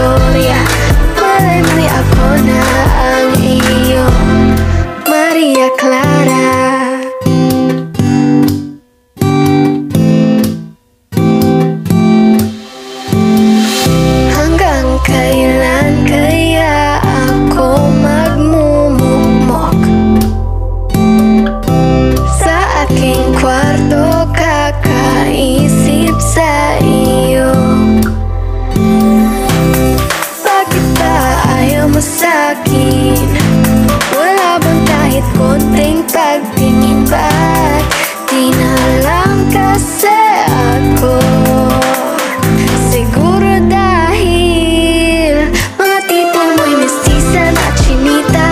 istorya. Malay mo'y ako na ang iyong Maria Clara. Hanggang kailan kaya ako magmumukmok sa aking kwarto, kakaisip sa iyo? Bakit ba ayaw mo sa'kin? Wala bang kahit konting pagtingin? Ba't di na lang kasi ako? Siguro dahil mga tipo mo'y mestiza na chinita,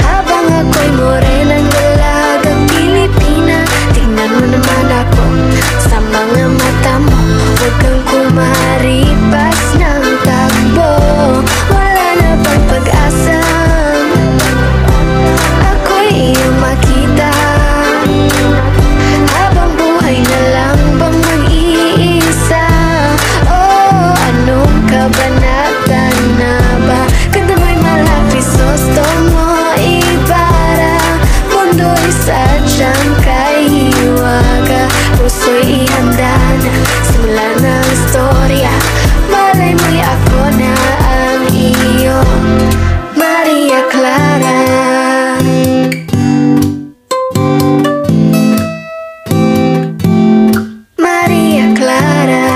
habang ako'y morenang dalagang Pilipina. Tingnan mo naman ako sa mga mata mo, huwag kang kumaripas ng takbo. Wala na bang pag-asa ako'y iyong makita? Habang buhay na lang bang mag-iisa? Oh, anong kabanata na ba? Ganda mo'y malapis, gusto mo ibara. Mundo'y sadyang kahiwaga, puso'y ihanda na, simula na ang istorya. Malay mo'y ako na ang iyong Maria Clara. Maria Clara.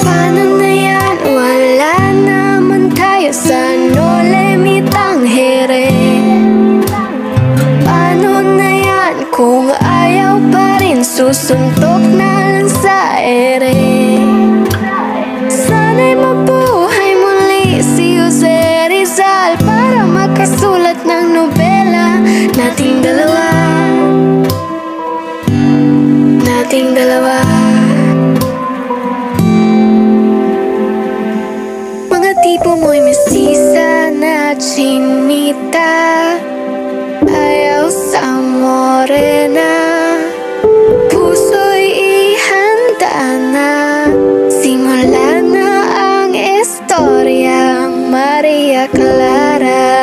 Paano na yan? Wala naman tayo sa Nolimitang here. Paano na yan kung ayaw pa rin? Susuntok na lang sa ere. Sana'y mabuhay muli si Jose Rizal para makasulat ng nobela. Nating dalawa, nating dalawa. Mga tipo mo'y mestiza na chinita, ayaw sa morena. Puso'y ihanda na, simula na ang istoryang Maria Clara.